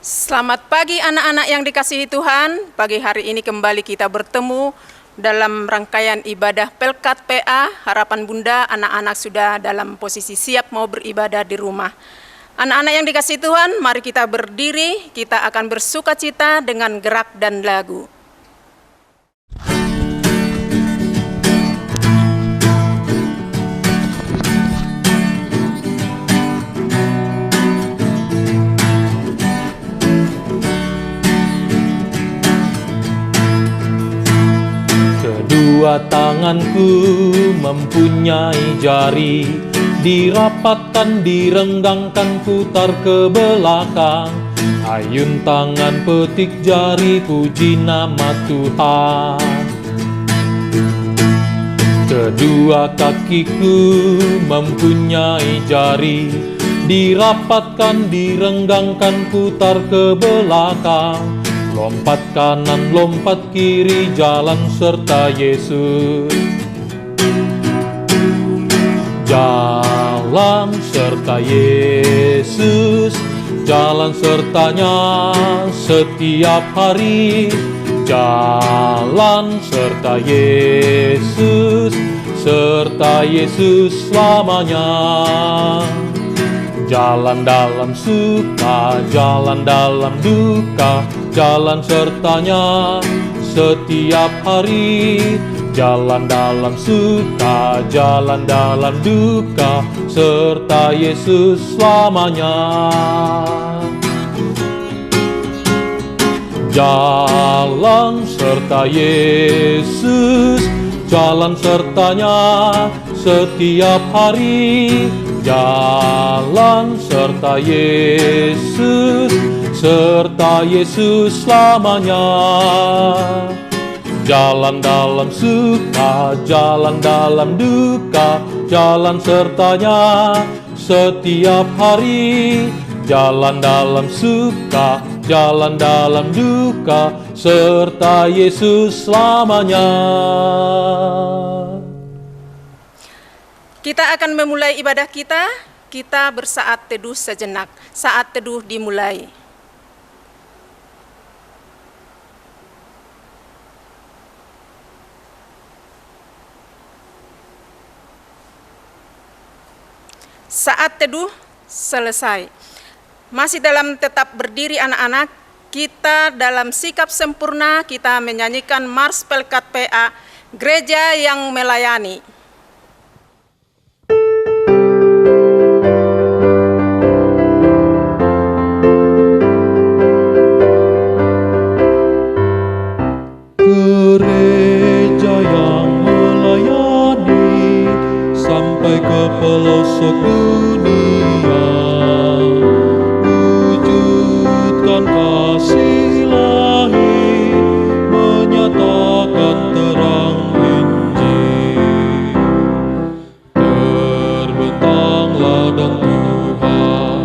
Selamat pagi anak-anak yang dikasihi Tuhan. Pagi hari ini kembali kita bertemu dalam rangkaian ibadah Pelkat PA. Harapan Bunda, anak-anak sudah dalam posisi siap mau beribadah di rumah. Anak-anak yang dikasihi Tuhan, mari kita berdiri, kita akan bersukacita dengan gerak dan lagu. Kedua tanganku mempunyai jari, dirapatkan, direnggangkan, putar ke belakang. Ayun tangan, petik jari, puji nama Tuhan. Kedua kakiku mempunyai jari, dirapatkan, direnggangkan, putar ke belakang. Lompat kanan, lompat kiri, jalan serta Yesus. Jalan serta Yesus, jalan sertanya setiap hari. Jalan serta Yesus, serta Yesus selamanya. Jalan dalam suka, jalan dalam duka, jalan sertanya setiap hari. Jalan dalam suka, jalan dalam duka, serta Yesus selamanya. Jalan serta Yesus, jalan sertanya setiap hari. Jalan serta Yesus, serta Yesus selamanya. Jalan dalam suka, jalan dalam duka, jalan sertanya setiap hari. Jalan dalam suka, jalan dalam duka, serta Yesus selamanya. Kita akan memulai ibadah kita. Kita bersaat teduh sejenak. Saat teduh dimulai. Saat teduh selesai. Masih dalam tetap berdiri anak-anak, kita dalam sikap sempurna kita menyanyikan Mars Pelkat PA, Gereja yang Melayani. Gereja yang melayani sampai ke pelosok dunia, wujudkan kasih ilahi, menyatakan terang Injil. Terbentanglah dan Tuhan,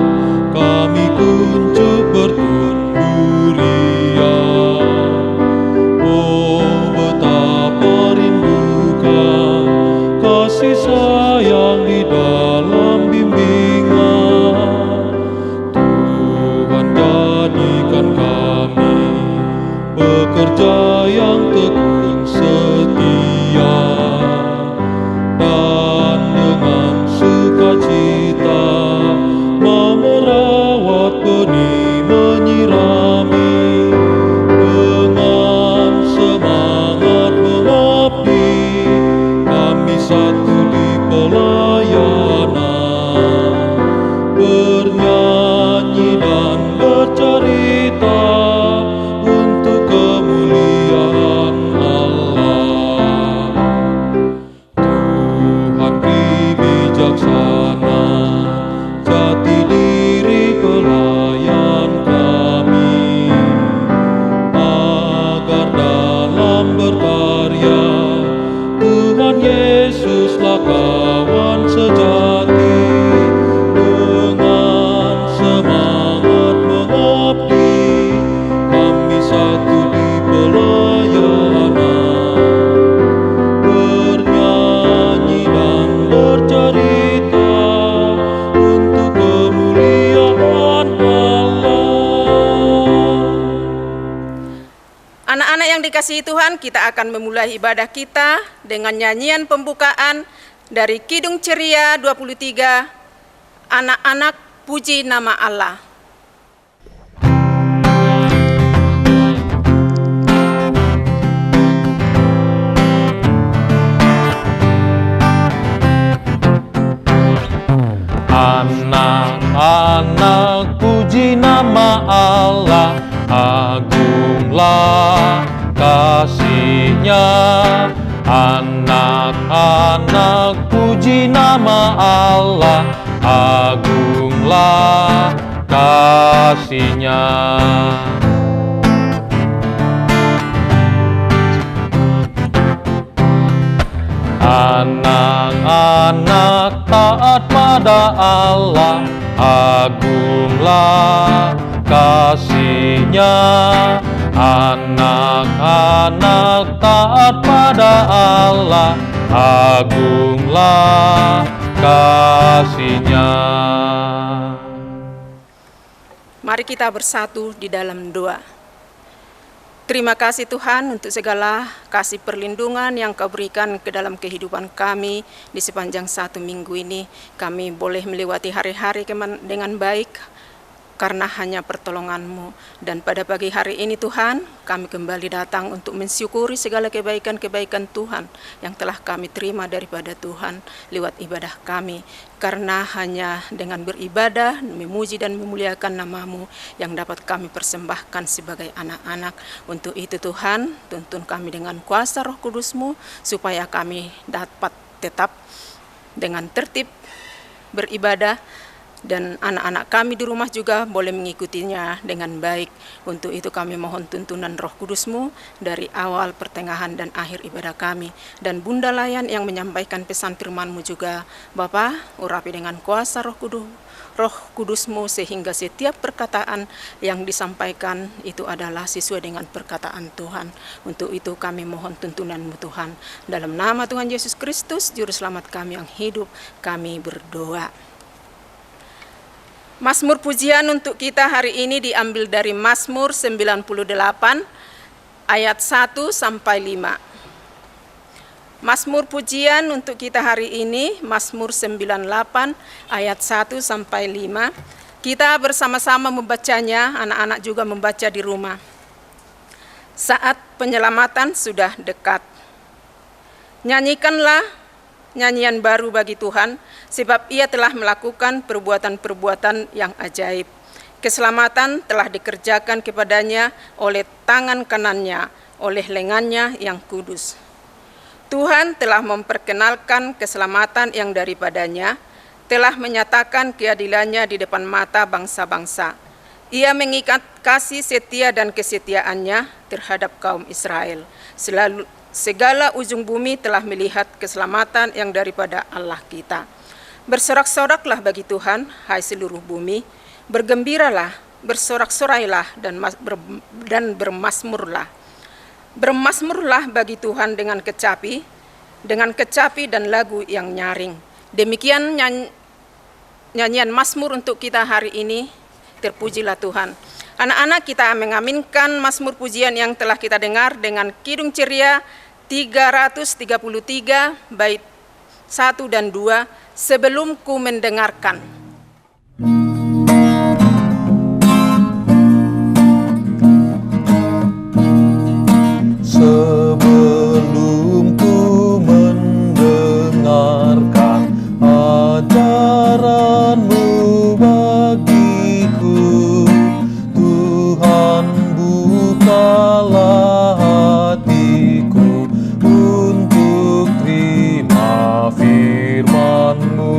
kami kuncup bertumbuh riang. Oh, betapa rindukan kasih sayang di dalam bimbingan. Tuhan jadikan kami pekerja yang tekun setia, dan dengan sukacita mau merawat benih, menyirami, dengan semangat mengabdi. Kami satu di pelayanan, bernyanyi dan bercerita untuk kemuliaan Allah. Tuhan beri bijaksana, jati diri pelayan kami, agar dalam berkarya Tuhan Yesuslah kawan dikasihi Tuhan, kita akan memulai ibadah kita dengan nyanyian pembukaan dari Kidung Ceria 23, Anak-anak Puji Nama Allah. Anak-anak puji nama Allah, agunglah kasih-Nya. Anak-anak puji nama Allah, agunglah kasih-Nya. Anak-anak taat pada Allah, agunglah kasih-Nya. Anak-anak taat pada Allah, agunglah kasih-Nya. Mari kita bersatu di dalam doa. Terima kasih Tuhan untuk segala kasih perlindungan yang Kau berikan ke dalam kehidupan kami di sepanjang 1 minggu ini. Kami boleh melewati hari-hari dengan baik karena hanya pertolongan-Mu. Dan pada pagi hari ini Tuhan, kami kembali datang untuk mensyukuri segala kebaikan-kebaikan Tuhan yang telah kami terima daripada Tuhan lewat ibadah kami. Karena hanya dengan beribadah, memuji dan memuliakan nama-Mu yang dapat kami persembahkan sebagai anak-anak. Untuk itu Tuhan, tuntun kami dengan kuasa Roh Kudus-Mu supaya kami dapat tetap dengan tertib beribadah, dan anak-anak kami di rumah juga boleh mengikutinya dengan baik. Untuk itu kami mohon tuntunan Roh Kudus-Mu dari awal, pertengahan, dan akhir ibadah kami. Dan Bunda Layan yang menyampaikan pesan firman-Mu juga, Bapa, urapi dengan kuasa Roh Kudus-Mu sehingga setiap perkataan yang disampaikan itu adalah sesuai dengan perkataan Tuhan. Untuk itu kami mohon tuntunan-Mu Tuhan. Dalam nama Tuhan Yesus Kristus, Juru Selamat kami yang hidup, kami berdoa. Mazmur pujian untuk kita hari ini diambil dari Mazmur 98 ayat 1 sampai 5. Mazmur pujian untuk kita hari ini Mazmur 98 ayat 1 sampai 5. Kita bersama-sama membacanya, anak-anak juga membaca di rumah. Saat penyelamatan sudah dekat. Nyanyikanlah nyanyian baru bagi Tuhan, sebab Ia telah melakukan perbuatan-perbuatan yang ajaib. Keselamatan telah dikerjakan kepadanya oleh tangan kanannya, oleh lengannya yang kudus. Tuhan telah memperkenalkan keselamatan yang daripadanya, telah menyatakan keadilannya di depan mata bangsa-bangsa. Ia mengikat kasih setia dan kesetiaannya terhadap kaum Israel. Segala ujung bumi telah melihat keselamatan yang daripada Allah kita. Bersorak-soraklah bagi Tuhan, hai seluruh bumi. Bergembiralah, bersorak-sorailah dan bermasmurlah. Bermasmurlah bagi Tuhan dengan kecapi dan lagu yang nyaring. Demikian nyanyian Mazmur untuk kita hari ini. Terpujilah Tuhan. Anak-anak, kita mengaminkan Mazmur pujian yang telah kita dengar dengan Kidung Ceria 333 bait 1 dan 2, sebelum ku mendengarkan. Sebelum ku mendengarkan ajaran-Mu bagiku, Tuhan bukalah hatiku untuk terima firman-Mu.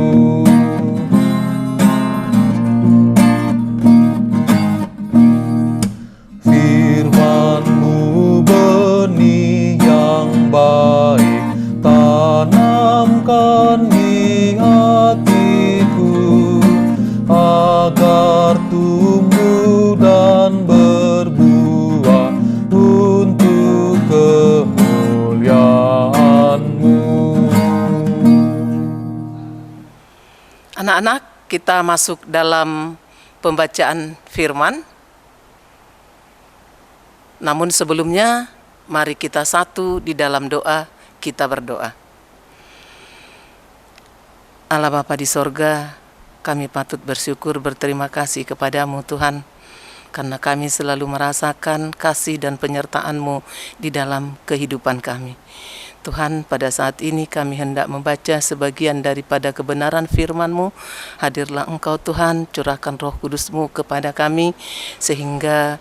Firman-Mu benih yang baik, tanamkan di hatiku, agar tumbuh dan berbuah untuk kemuliaan-Mu. Anak-anak, kita masuk dalam pembacaan firman. Namun sebelumnya, mari kita satu di dalam doa, kita berdoa. Allah Bapa di sorga, kami patut bersyukur berterima kasih kepadamu Tuhan, karena kami selalu merasakan kasih dan penyertaan-Mu di dalam kehidupan kami. Tuhan, pada saat ini kami hendak membaca sebagian daripada kebenaran firman-Mu. Hadirlah Engkau Tuhan, curahkan Roh Kudus-Mu kepada kami, sehingga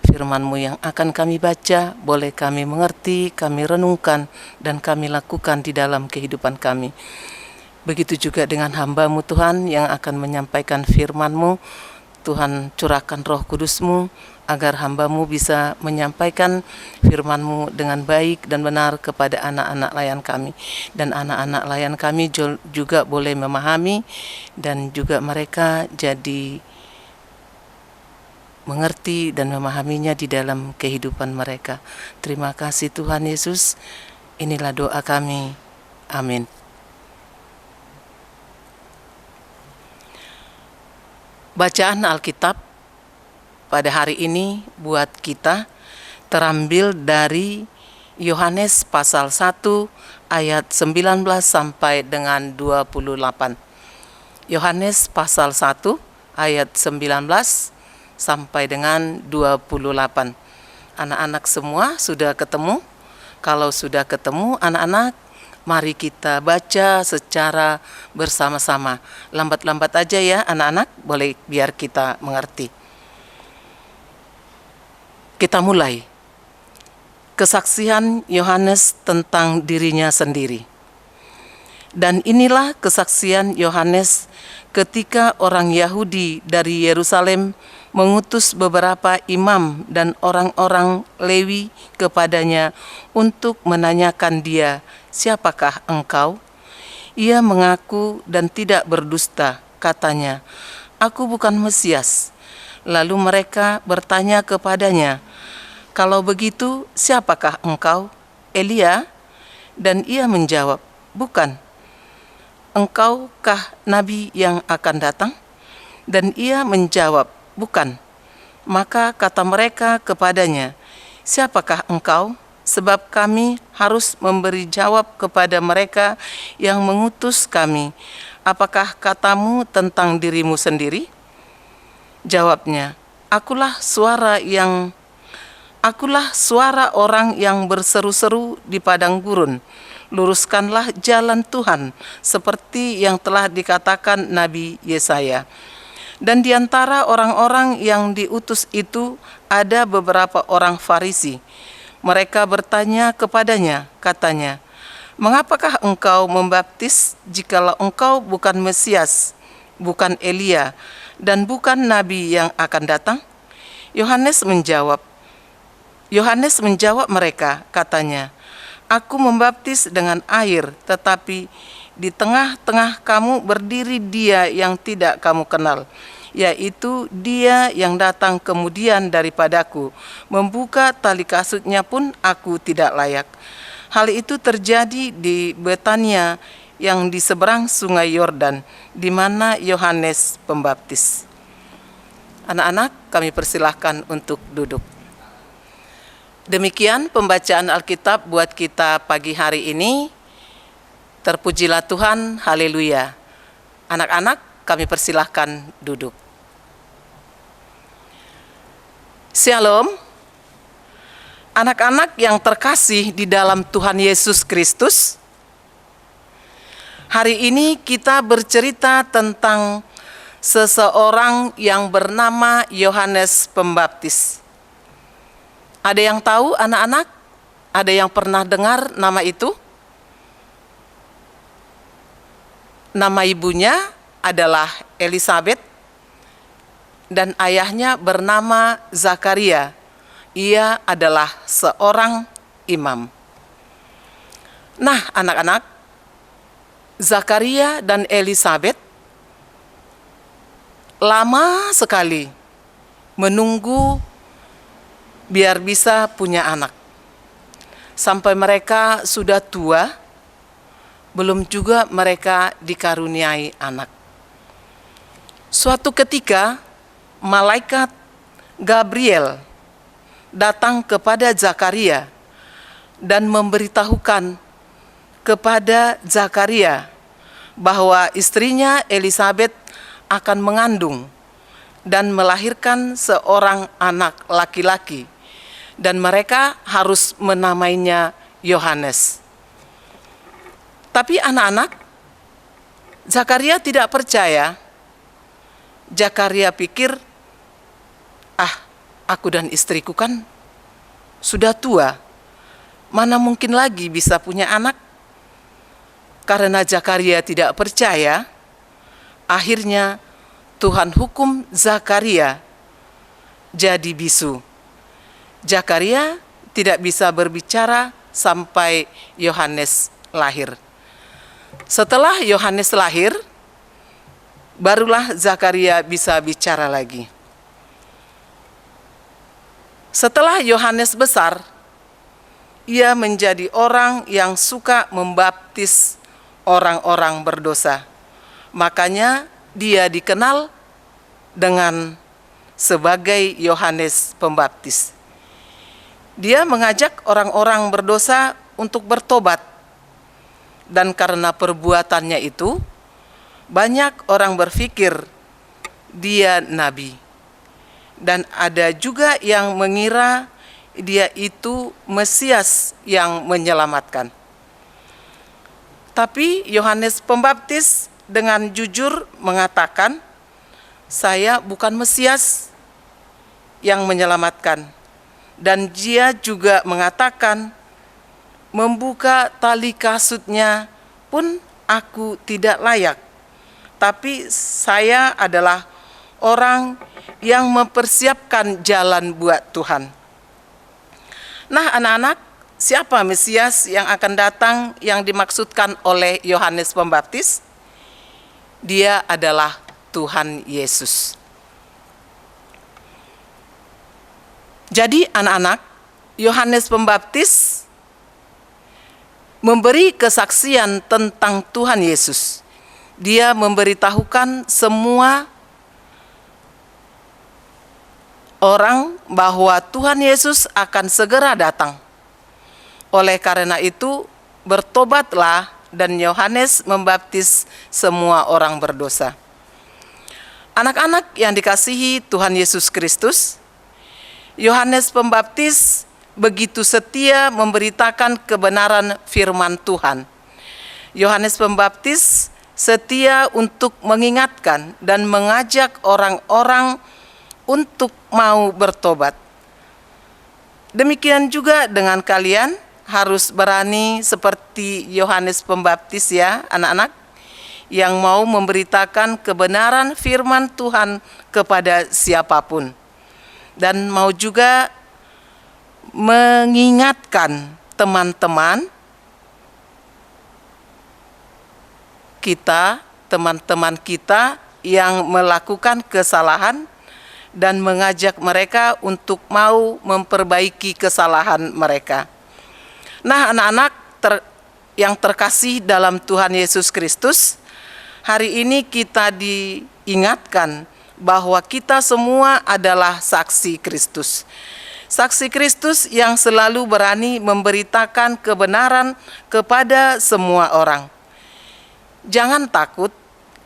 firman-Mu yang akan kami baca, boleh kami mengerti, kami renungkan, dan kami lakukan di dalam kehidupan kami. Begitu juga dengan hamba-Mu Tuhan yang akan menyampaikan firman-Mu. Tuhan, curahkan Roh Kudus-Mu agar hamba-Mu bisa menyampaikan firman-Mu dengan baik dan benar kepada anak-anak layan kami. Dan anak-anak layan kami juga boleh memahami dan juga mereka jadi mengerti dan memahaminya di dalam kehidupan mereka. Terima kasih Tuhan Yesus. Inilah doa kami. Amin. Bacaan Alkitab pada hari ini buat kita terambil dari Yohanes pasal 1 ayat 19 sampai dengan 28. Yohanes pasal 1 ayat 19 sampai dengan 28. Anak-anak semua sudah ketemu? Kalau sudah ketemu anak-anak, mari kita baca secara bersama-sama. Lambat-lambat aja ya anak-anak, boleh biar kita mengerti. Kita mulai. Kesaksian Yohanes tentang dirinya sendiri. Dan inilah kesaksian Yohanes ketika orang Yahudi dari Yerusalem mengutus beberapa imam dan orang-orang Lewi kepadanya untuk menanyakan dia, "Siapakah engkau?" Ia mengaku dan tidak berdusta, katanya, "Aku bukan Mesias." Lalu mereka bertanya kepadanya, "Kalau begitu, siapakah engkau? Elia?" Dan ia menjawab, "Bukan." "Engkaukah nabi yang akan datang?" Dan ia menjawab, "Bukan." Maka kata mereka kepadanya, "Siapakah engkau? Sebab kami harus memberi jawab kepada mereka yang mengutus kami. Apakah katamu tentang dirimu sendiri?" Jawabnya, Akulah suara orang yang berseru-seru di padang gurun. Luruskanlah jalan Tuhan, seperti yang telah dikatakan Nabi Yesaya." Dan di antara orang-orang yang diutus itu ada beberapa orang Farisi. Mereka bertanya kepadanya, katanya, "Mengapakah engkau membaptis jikalau engkau bukan Mesias, bukan Elia, dan bukan nabi yang akan datang?" Yohanes menjawab mereka, katanya, "Aku membaptis dengan air, tetapi di tengah-tengah kamu berdiri Dia yang tidak kamu kenal, yaitu Dia yang datang kemudian daripadaku. Membuka tali kasutnya pun aku tidak layak." Hal itu terjadi di Betania yang di seberang sungai Yordan, di mana Yohanes pembaptis. Anak-anak, kami persilahkan untuk duduk. Demikian pembacaan Alkitab buat kita pagi hari ini. Terpujilah Tuhan, haleluya. Anak-anak, kami persilahkan duduk. Shalom. Anak-anak yang terkasih di dalam Tuhan Yesus Kristus, hari ini kita bercerita tentang seseorang yang bernama Yohanes Pembaptis. Ada yang tahu anak-anak? Ada yang pernah dengar nama itu? Nama ibunya adalah Elisabet dan ayahnya bernama Zakaria. Ia adalah seorang imam. Nah, anak-anak, Zakaria dan Elisabet lama sekali menunggu biar bisa punya anak. Sampai mereka sudah tua, belum juga mereka dikaruniai anak. Suatu ketika, malaikat Gabriel datang kepada Zakaria dan memberitahukan kepada Zakaria bahwa istrinya Elisabet akan mengandung dan melahirkan seorang anak laki-laki, dan mereka harus menamainya Yohanes. Tapi anak-anak, Zakaria tidak percaya. Zakaria pikir, aku dan istriku kan sudah tua, mana mungkin lagi bisa punya anak? Karena Zakaria tidak percaya, akhirnya Tuhan hukum Zakaria jadi bisu. Zakaria tidak bisa berbicara sampai Yohanes lahir. Setelah Yohanes lahir, barulah Zakaria bisa bicara lagi. Setelah Yohanes besar, ia menjadi orang yang suka membaptis orang-orang berdosa. Makanya dia dikenal dengan sebagai Yohanes Pembaptis. Dia mengajak orang-orang berdosa untuk bertobat. Dan karena perbuatannya itu, banyak orang berpikir dia nabi. Dan ada juga yang mengira dia itu Mesias yang menyelamatkan. Tapi Yohanes Pembaptis dengan jujur mengatakan, saya bukan Mesias yang menyelamatkan. Dan dia juga mengatakan, membuka tali kasutnya pun aku tidak layak. Tapi saya adalah orang yang mempersiapkan jalan buat Tuhan. Nah, anak-anak, siapa Mesias yang akan datang yang dimaksudkan oleh Yohanes Pembaptis? Dia adalah Tuhan Yesus. Jadi anak-anak, Yohanes Pembaptis memberi kesaksian tentang Tuhan Yesus. Dia memberitahukan semua orang bahwa Tuhan Yesus akan segera datang. Oleh karena itu, bertobatlah dan Yohanes membaptis semua orang berdosa. Anak-anak yang dikasihi Tuhan Yesus Kristus, Yohanes Pembaptis begitu setia memberitakan kebenaran firman Tuhan. Yohanes Pembaptis setia untuk mengingatkan dan mengajak orang-orang untuk mau bertobat. Demikian juga dengan kalian, harus berani seperti Yohanes Pembaptis ya anak-anak, yang mau memberitakan kebenaran firman Tuhan kepada siapapun. Dan mau juga mengingatkan teman-teman kita, teman-teman kita yang melakukan kesalahan, dan mengajak mereka untuk mau memperbaiki kesalahan mereka. Nah, anak-anak yang terkasih dalam Tuhan Yesus Kristus, hari ini kita diingatkan bahwa kita semua adalah saksi Kristus. Saksi Kristus yang selalu berani memberitakan kebenaran kepada semua orang. Jangan takut,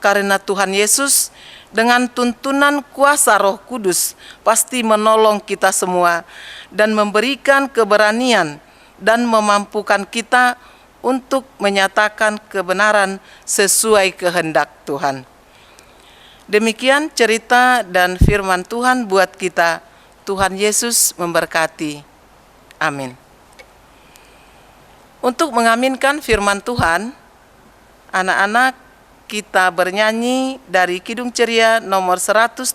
karena Tuhan Yesus dengan tuntunan kuasa Roh Kudus pasti menolong kita semua dan memberikan keberanian dan memampukan kita untuk menyatakan kebenaran sesuai kehendak Tuhan. Demikian cerita dan firman Tuhan buat kita. Tuhan Yesus memberkati. Amin. Untuk mengaminkan firman Tuhan, anak-anak kita bernyanyi dari Kidung Ceria nomor 132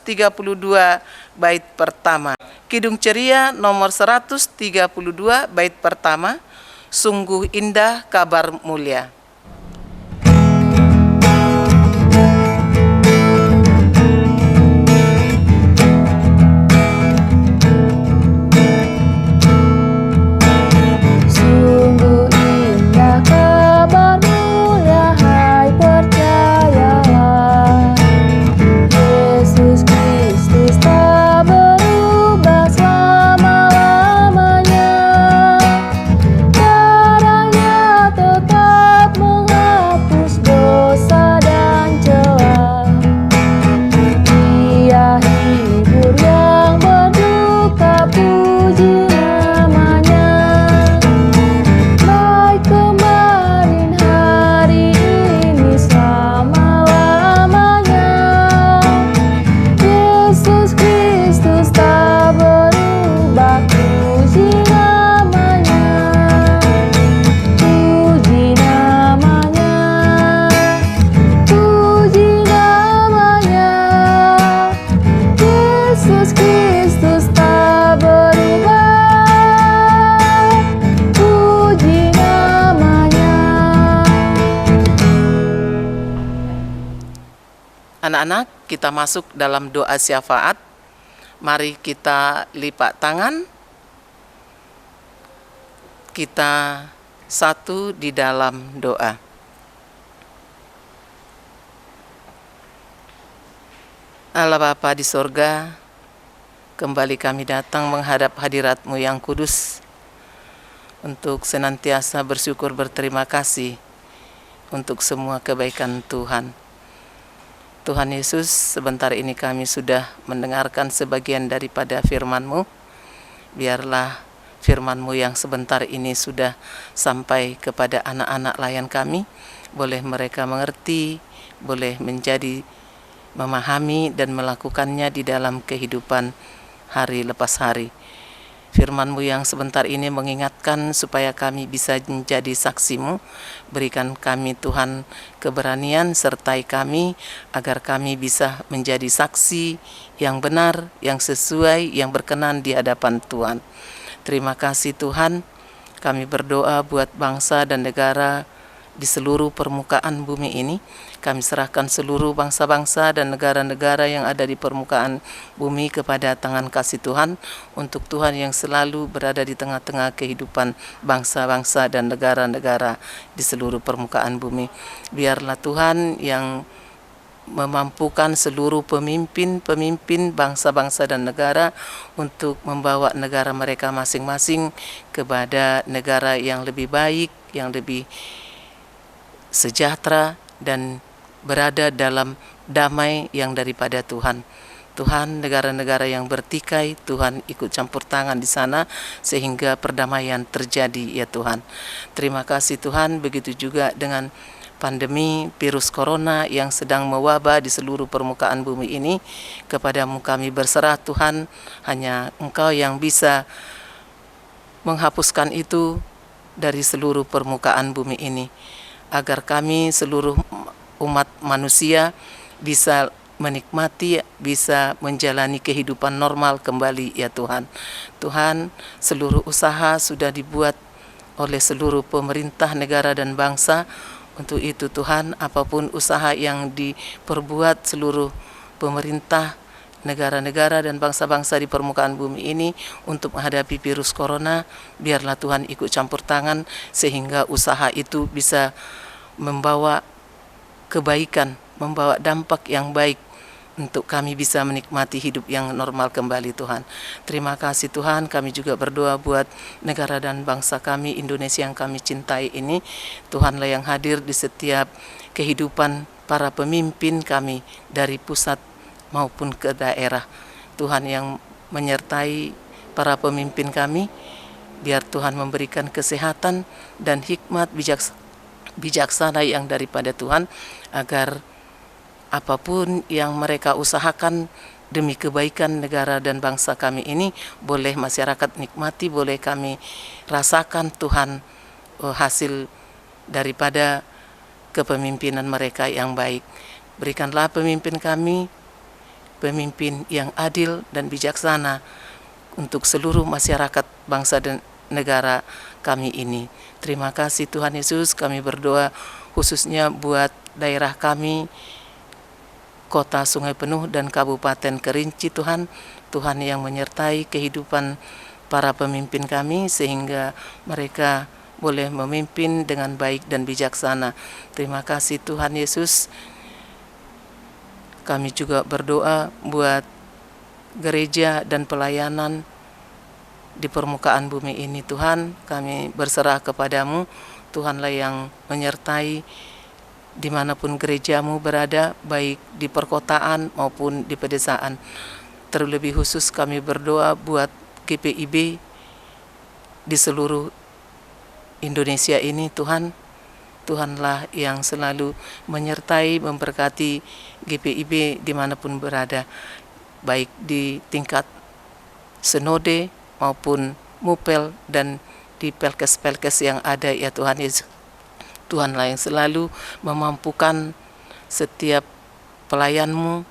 bait pertama. Kidung Ceria nomor 132 bait pertama, Sungguh Indah Kabar Mulia. Berubah selama-lamanya. Anak-anak, kita masuk dalam doa syafaat. Mari kita lipat tangan. Kita satu di dalam doa. Allah Bapa di sorga, kembali kami datang menghadap hadirat-Mu yang kudus untuk senantiasa bersyukur berterima kasih untuk semua kebaikan Tuhan. Tuhan Yesus, sebentar ini kami sudah mendengarkan sebagian daripada firman-Mu. Biarlah firman-Mu yang sebentar ini sudah sampai kepada anak-anak layan kami, boleh mereka mengerti, boleh menjadi memahami dan melakukannya di dalam kehidupan hari lepas hari. Firman-Mu yang sebentar ini mengingatkan supaya kami bisa menjadi saksi-Mu. Berikan kami Tuhan keberanian, sertai kami agar kami bisa menjadi saksi yang benar, yang sesuai, yang berkenan di hadapan Tuhan. Terima kasih Tuhan, kami berdoa buat bangsa dan negara di seluruh permukaan bumi ini. Kami serahkan seluruh bangsa-bangsa dan negara-negara yang ada di permukaan bumi kepada tangan kasih Tuhan, untuk Tuhan yang selalu berada di tengah-tengah kehidupan bangsa-bangsa dan negara-negara di seluruh permukaan bumi. Biarlah Tuhan yang memampukan seluruh pemimpin bangsa-bangsa dan negara untuk membawa negara mereka masing-masing kepada negara yang lebih baik, yang lebih sejahtera, dan berada dalam damai yang daripada Tuhan. Tuhan, negara-negara yang bertikai, Tuhan ikut campur tangan di sana sehingga perdamaian terjadi ya Tuhan. Terima kasih Tuhan, begitu juga dengan pandemi virus corona yang sedang mewabah di seluruh permukaan bumi ini. Kepadamu kami berserah Tuhan, hanya Engkau yang bisa menghapuskan itu dari seluruh permukaan bumi ini, agar kami seluruh umat manusia bisa menikmati, bisa menjalani kehidupan normal kembali ya Tuhan. Tuhan, seluruh usaha sudah dibuat oleh seluruh pemerintah negara dan bangsa. Untuk itu Tuhan, apapun usaha yang diperbuat seluruh pemerintah, negara-negara dan bangsa-bangsa di permukaan bumi ini untuk menghadapi virus corona, biarlah Tuhan ikut campur tangan sehingga usaha itu bisa membawa kebaikan, membawa dampak yang baik untuk kami bisa menikmati hidup yang normal kembali Tuhan. Terima kasih Tuhan, kami juga berdoa buat negara dan bangsa kami, Indonesia yang kami cintai ini. Tuhanlah yang hadir di setiap kehidupan para pemimpin kami dari pusat maupun ke daerah. Tuhan yang menyertai para pemimpin kami, biar Tuhan memberikan kesehatan dan hikmat bijaksana yang daripada Tuhan, agar apapun yang mereka usahakan demi kebaikan negara dan bangsa kami ini, boleh masyarakat nikmati, boleh kami rasakan Tuhan hasil daripada kepemimpinan mereka yang baik. Berikanlah pemimpin kami pemimpin yang adil dan bijaksana untuk seluruh masyarakat bangsa dan negara kami ini. Terima kasih Tuhan Yesus, kami berdoa khususnya buat daerah kami, Kota Sungai Penuh dan Kabupaten Kerinci Tuhan. Tuhan yang menyertai kehidupan para pemimpin kami sehingga mereka boleh memimpin dengan baik dan bijaksana. Terima kasih Tuhan Yesus. Kami juga berdoa buat gereja dan pelayanan di permukaan bumi ini Tuhan. Kami berserah kepadamu, Tuhanlah yang menyertai dimanapun gerejamu berada, baik di perkotaan maupun di pedesaan. Terlebih khusus kami berdoa buat GPIB di seluruh Indonesia ini Tuhan. Tuhanlah yang selalu menyertai, memberkati GPIB dimanapun berada, baik di tingkat sinode maupun mupel dan di pelkes-pelkes yang ada ya Tuhan Yesus. Tuhanlah yang selalu memampukan setiap pelayanmu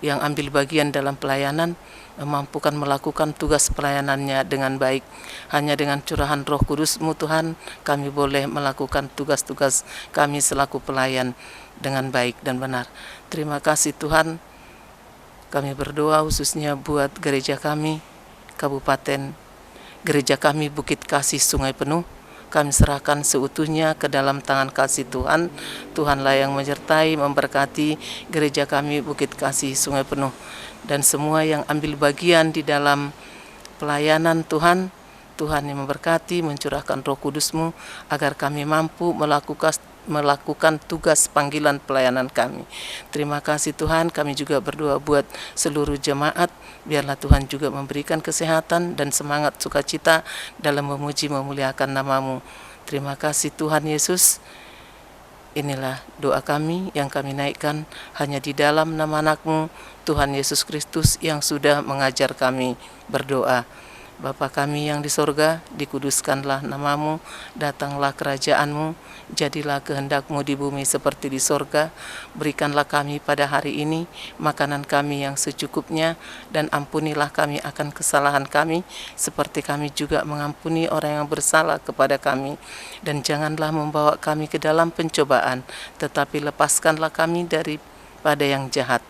yang ambil bagian dalam pelayanan memampukan melakukan tugas pelayanannya dengan baik. Hanya dengan curahan Roh Kudus-Mu Tuhan, kami boleh melakukan tugas-tugas kami selaku pelayan dengan baik dan benar. Terima kasih Tuhan. Kami berdoa khususnya buat gereja kami, Kabupaten, gereja kami Bukit Kasih Sungai Penuh. Kami serahkan seutuhnya ke dalam tangan kasih Tuhan. Tuhanlah yang menyertai, memberkati gereja kami Bukit Kasih Sungai Penuh. Dan semua yang ambil bagian di dalam pelayanan Tuhan, Tuhan yang memberkati, mencurahkan Roh Kudus-Mu agar kami mampu melakukan tugas panggilan pelayanan kami. Terima kasih Tuhan. Kami juga berdoa buat seluruh jemaat, biarlah Tuhan juga memberikan kesehatan dan semangat sukacita dalam memuji memuliakan nama-Mu. Terima kasih Tuhan Yesus. Inilah doa kami yang kami naikkan hanya di dalam nama anak-Mu, Tuhan Yesus Kristus, yang sudah mengajar kami berdoa. Bapa kami yang di sorga, dikuduskanlah nama-Mu, datanglah kerajaan-Mu, jadilah kehendak-Mu di bumi seperti di sorga. Berikanlah kami pada hari ini makanan kami yang secukupnya, dan ampunilah kami akan kesalahan kami, seperti kami juga mengampuni orang yang bersalah kepada kami. Dan janganlah membawa kami ke dalam pencobaan, tetapi lepaskanlah kami daripada yang jahat.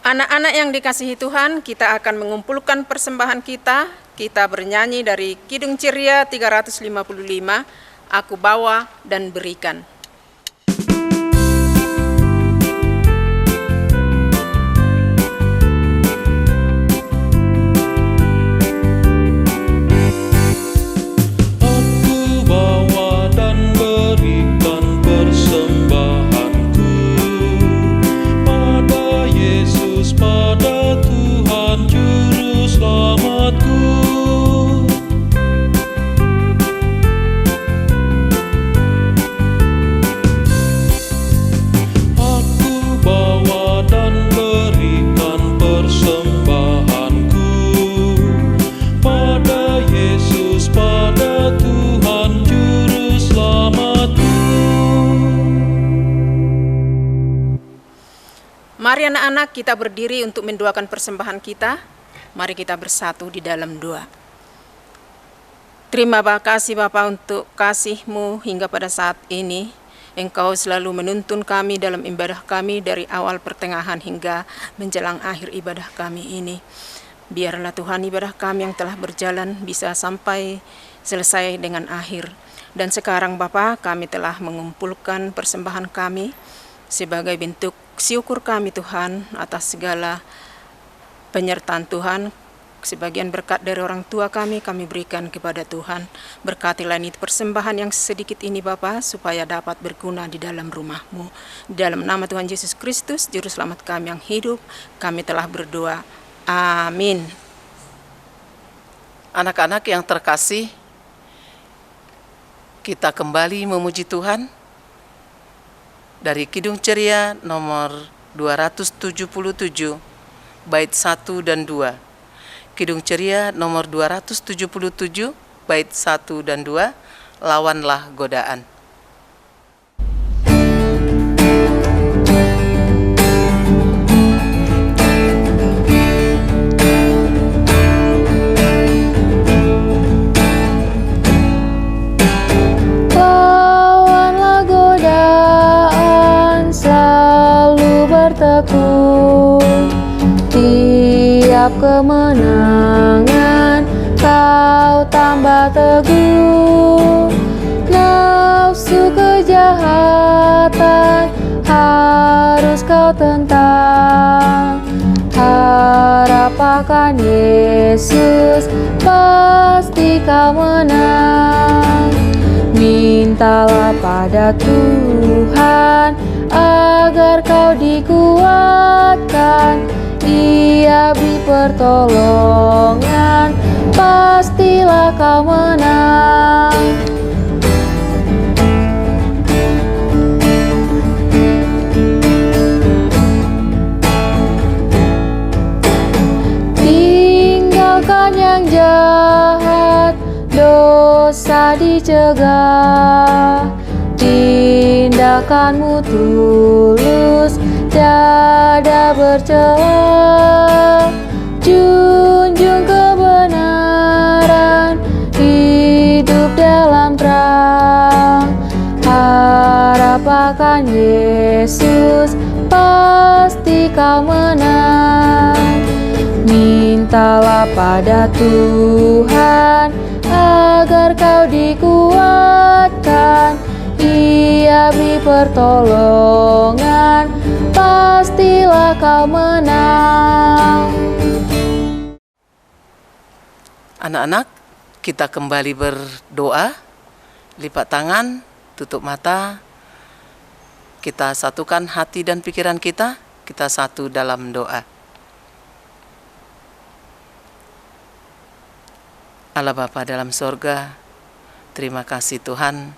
Anak-anak yang dikasihi Tuhan, kita akan mengumpulkan persembahan kita. Kita bernyanyi dari Kidung Ceria 355, Aku Bawa dan Berikan. Mari anak-anak kita berdiri untuk mendoakan persembahan kita. Mari kita bersatu di dalam doa. Terima kasih Bapa untuk kasih-Mu hingga pada saat ini. Engkau selalu menuntun kami dalam ibadah kami dari awal pertengahan hingga menjelang akhir ibadah kami ini. Biarlah Tuhan ibadah kami yang telah berjalan bisa sampai selesai dengan akhir. Dan sekarang Bapa, kami telah mengumpulkan persembahan kami sebagai bentuk syukur kami Tuhan atas segala penyertaan Tuhan. Sebagian berkat dari orang tua kami berikan kepada Tuhan. Berkatilah ini persembahan yang sedikit ini Bapa, supaya dapat berguna di dalam rumah-Mu. Di dalam nama Tuhan Yesus Kristus, Juru Selamat kami yang hidup, kami telah berdoa. Amin. Anak-anak yang terkasih, kita kembali memuji Tuhan dari Kidung Ceria nomor 277, bait 1 dan 2. Kidung Ceria nomor 277, bait 1 dan 2, Lawanlah Godaan. Tiap kemenangan kau tambah teguh. Nafsu kejahatan harus kau tentang. Harap akan Yesus, pasti kau menang. Mintalah pada Tuhan agar kau dikuatkan, Ia beri pertolongan, pastilah kau menang. Tinggalkan yang jahat, dosa dicegah, tindakanmu tulus, dada bercela, junjung kebenaran, hidup dalam terang, harap akan Yesus, pasti kau menang. Mintalah pada Tuhan agar kau dikuatkan, Ia beri pertolongan, pastilah kau menang. Anak-anak, kita kembali berdoa, lipat tangan, tutup mata, kita satukan hati dan pikiran kita satu dalam doa. Allah Bapa dalam sorga, terima kasih Tuhan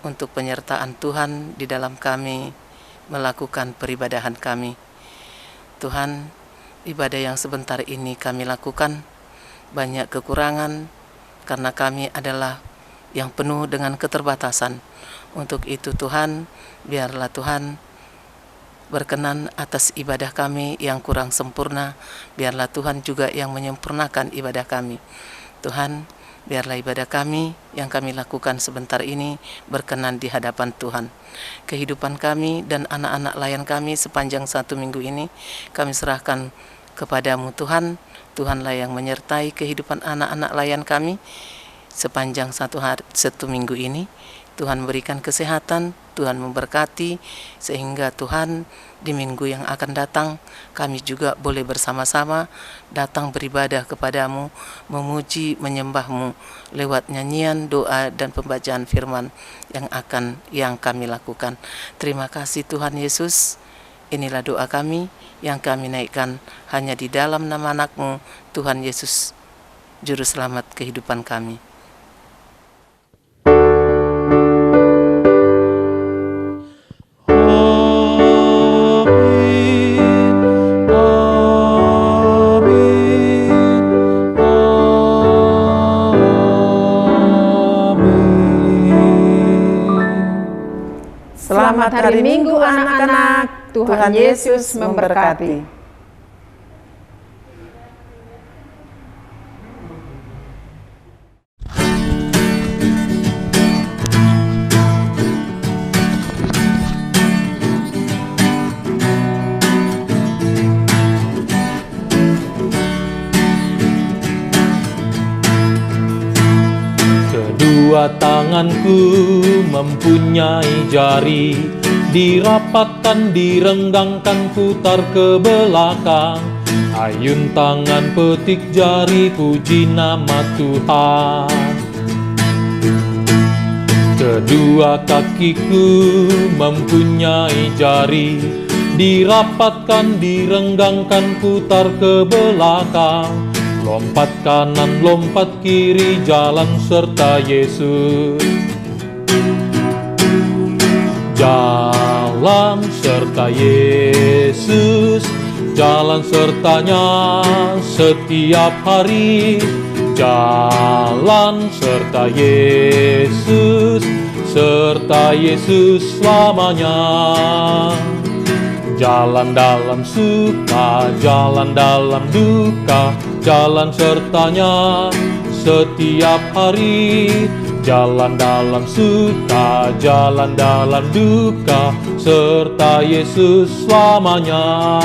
untuk penyertaan Tuhan di dalam kami melakukan peribadahan kami. Tuhan, ibadah yang sebentar ini kami lakukan banyak kekurangan karena kami adalah yang penuh dengan keterbatasan. Untuk itu Tuhan, biarlah Tuhan berkenan atas ibadah kami yang kurang sempurna. Biarlah Tuhan juga yang menyempurnakan ibadah kami. Tuhan, biarlah ibadah kami yang kami lakukan sebentar ini berkenan di hadapan Tuhan. Kehidupan kami dan anak-anak layan kami sepanjang 1 minggu ini kami serahkan kepadamu Tuhan. Tuhanlah yang menyertai kehidupan anak-anak layan kami sepanjang 1 minggu ini. Tuhan berikan kesehatan, Tuhan memberkati, sehingga Tuhan di minggu yang akan datang kami juga boleh bersama-sama datang beribadah kepadamu, memuji, menyembahmu lewat nyanyian, doa, dan pembacaan firman yang kami lakukan. Terima kasih Tuhan Yesus. Inilah doa kami yang kami naikkan hanya di dalam nama anak-Mu, Tuhan Yesus, Juru Selamat kehidupan kami. Selamat hari Minggu anak-anak, Tuhan Yesus memberkati. Kedua tanganku mempunyai jari, dirapatkan, direnggangkan, putar ke belakang. Ayun tangan, petik jari, puji nama Tuhan. Kedua kakiku mempunyai jari, dirapatkan, direnggangkan, putar ke belakang. Lompat kanan, lompat kiri, jalan serta Yesus. Jalan serta Yesus, jalan sertanya setiap hari. Jalan serta Yesus, serta Yesus selamanya. Jalan dalam suka, jalan dalam duka, jalan sertanya setiap hari. Jalan dalam suka, jalan dalam duka, serta Yesus selamanya.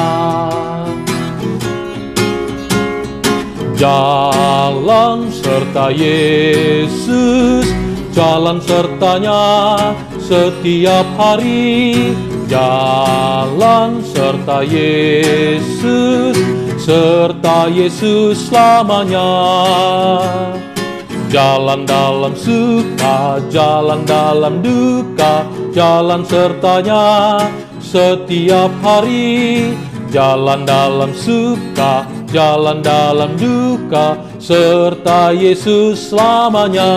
Jalan serta Yesus, jalan sertanya setiap hari. Jalan serta Yesus, serta Yesus selamanya. Jalan dalam suka, jalan dalam duka, jalan sertanya setiap hari. Jalan dalam suka, jalan dalam duka, serta Yesus selamanya.